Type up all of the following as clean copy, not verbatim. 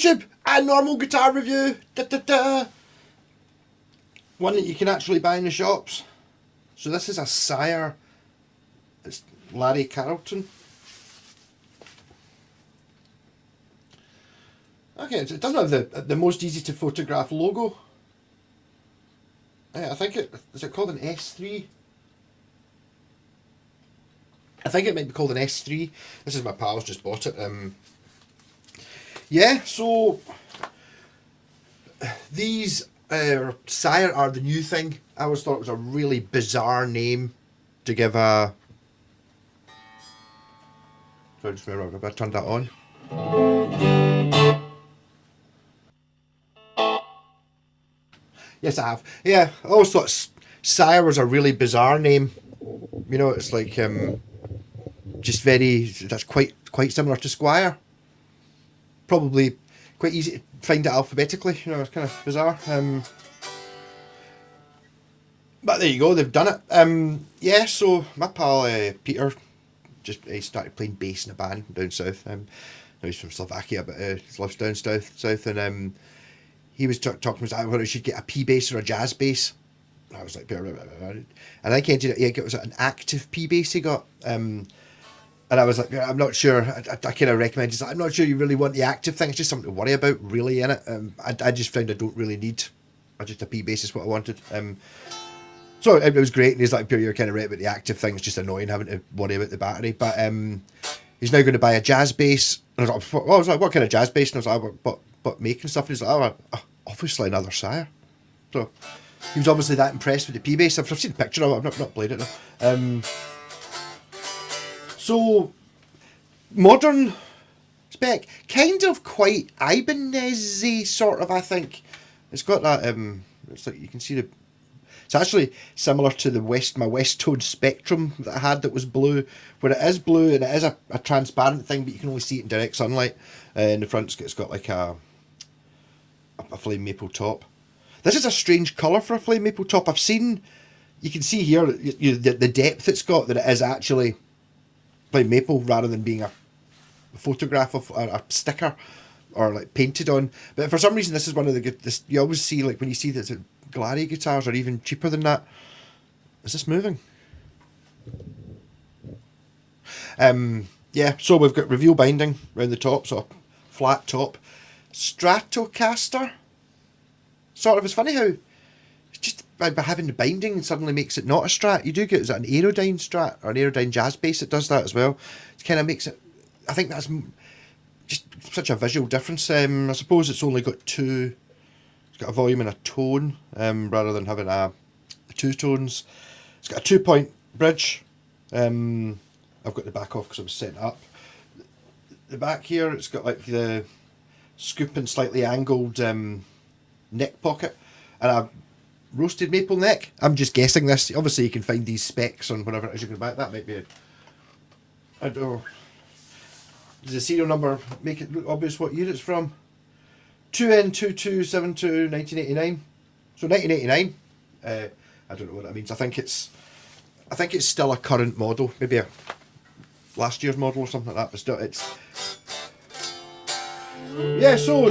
YouTube, a normal guitar review. Da, da, da. One that you can actually buy in the shops. So this is a Sire. It's Larry Carlton. Okay, so it doesn't have the most easy to photograph logo. I think is it called an S3? I think it might be called an S3. This is my pal's just bought it. Yeah, so these Sire are the new thing. I always thought it was a really bizarre name to give a. Sorry, just remember, I turned that on. Yes, I have. Yeah, I always thought Sire was a really bizarre name. You know, it's like just very. That's quite similar to Squire. Probably quite easy to find it alphabetically. You know, it's kind of bizarre. But there you go, they've done it. Yeah, so my pal Peter just started playing bass in a band down south. He's from Slovakia, but he lives down south, and he was talking to me about whether he should get a P bass or a jazz bass. And I was like, and I think it was an active P bass he got. And I was like, I'm not sure. I kind of recommend. I'm not sure you really want the active thing. It's just something to worry about, really, in it. I just found I don't really need. Just a P bass is what I wanted. So it was great, and he's like, you're kind of right about the active thing. It's just annoying having to worry about the battery. But he's now going to buy a jazz bass. And I was like, what kind of jazz bass? And I was like, what making stuff? And he's like, obviously another Sire. So he was obviously that impressed with the P bass. I've seen a picture of it. I've not played it though. So modern spec, kind of quite Ibanez-y sort of. I think it's got that. It's like you can see the. It's actually similar to my Westone Spectrum that I had that was blue, where it is blue and it is a transparent thing, but you can only see it in direct sunlight. In the front, it's got like a flame maple top. This is a strange colour for a flame maple top. I've seen, you can see here the depth it's got, that it is actually flame maple rather than being a photograph of a sticker or like painted on. But for some reason, this is one of the good. You always see, like when you see that Glary guitars are even cheaper than that. Is this moving? Yeah, so we've got reveal binding around the top, so flat top. Stratocaster. Sort of, it's funny how it's just by having the binding suddenly makes it not a Strat. You do get, is it an Aerodyne Strat or an Aerodyne Jazz Bass that does that as well? It kind of makes it, I think that's just such a visual difference. I suppose it's only got two. It's got a volume and a tone, rather than having two tones. It's got a 2-point bridge. I've got the back off because I was setting it up. The back here, it's got like the scoop and slightly angled neck pocket, and a roasted maple neck. I'm just guessing this. Obviously, you can find these specs on whatever it is you can buy. That might be I don't know. Does the serial number make it look obvious what year it's from? 2N2272 1989. So 1989. I don't know what that means. I think it's still a current model, maybe a last year's model or something like that. But still, it's yeah. So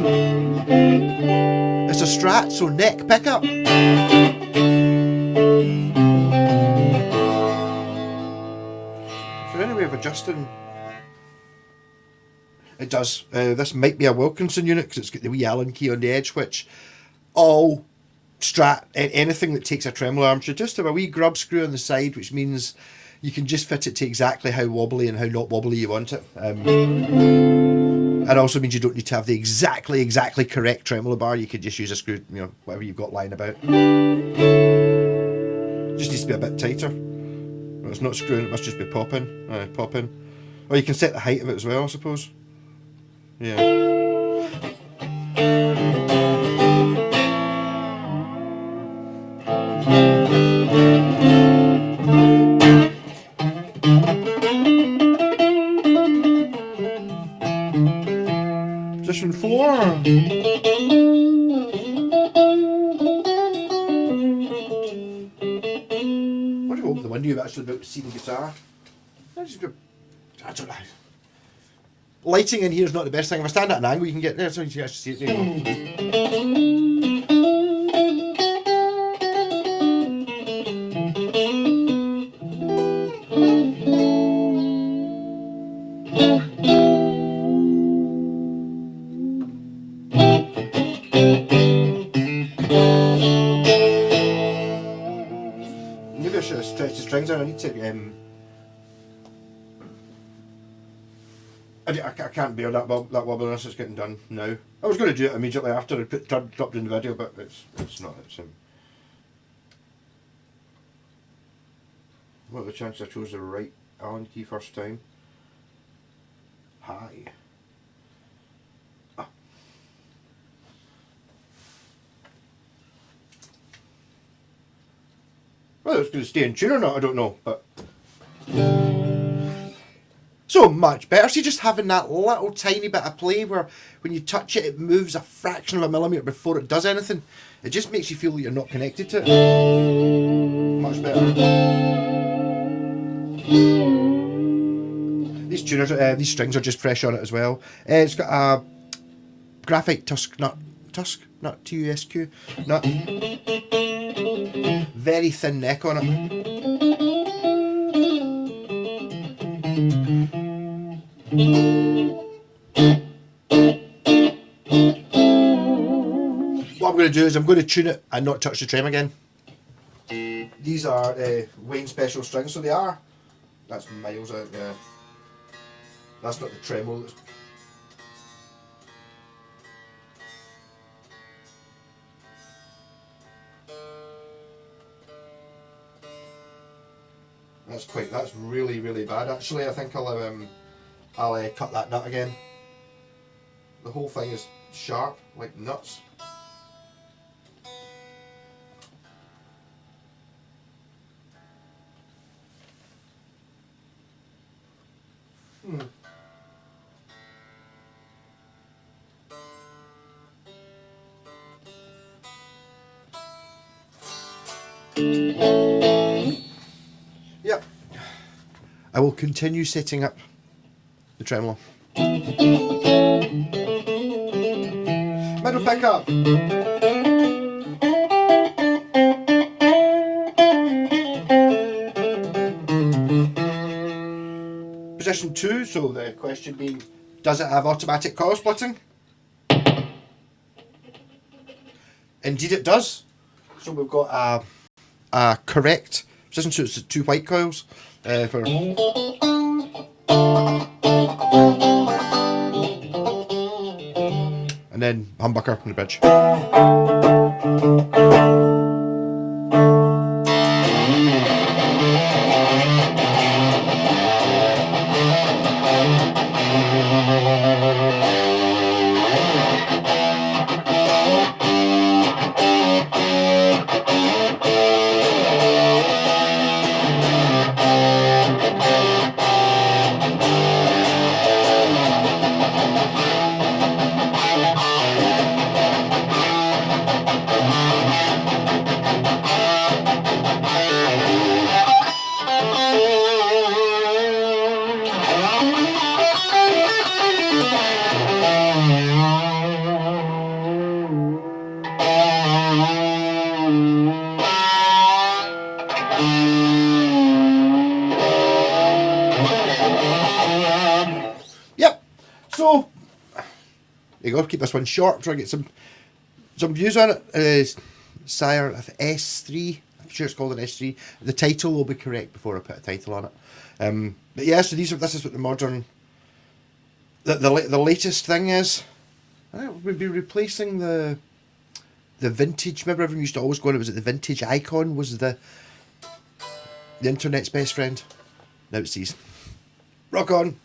it's a Strat, so neck pickup. Is there any way of adjusting? It does. This might be a Wilkinson unit because it's got the wee Allen key on the edge, which all Strat, anything that takes a tremolo arm should just have a wee grub screw on the side, which means you can just fit it to exactly how wobbly and how not wobbly you want it. And also means you don't need to have the exactly correct tremolo bar. You could just use a screw, whatever you've got lying about. Just needs to be a bit tighter. Well, it's not screwing, it must just be popping. Popping. Or you can set the height of it as well, I suppose. Yeah. Position 4. What do you open the window? You've actually about to see the guitar. I don't know. lighting in here is not the best thing. If I stand at an angle, you can get there, so you can actually see it. Maybe I should have stretched the strings out. I need to. I can't bear that wobbliness. It's getting done now. I was going to do it immediately after I dropped in the video, but it's not. What are the chances I chose the right Allen key first time? High. Ah. Whether it's going to stay in tune or not, I don't know, but. So much better. See, just having that little tiny bit of play where when you touch it, it moves a fraction of a millimetre before it does anything. It just makes you feel that you're not connected to it. Much better. These strings are just fresh on it as well. It's got a graphite Tusk, not TUSQ, not very thin neck on it. What I'm going to do is I'm going to tune it and not touch the trem again. These are Wayne Special strings, so they are. That's miles out there. That's not the tremolo. That's really bad actually. I think I'll cut that nut again. The whole thing is sharp like nuts. Yep. I will continue setting up the tremolo. Middle pickup. Position 2, so the question being, does it have automatic coil splitting? Indeed it does. So we've got a correct position, so it's 2 white coils for. And then humbucker on the bridge. Yep. So there you go. Keep this one short. Try to get some views on it. Sire S3. I'm sure it's called an S3. The title will be correct before I put a title on it. But yeah, so this is what the modern, the latest thing is. I think we'd be replacing the vintage. Remember, everyone used to always go on. It was the vintage icon was the internet's best friend. Now it's these. Rock on.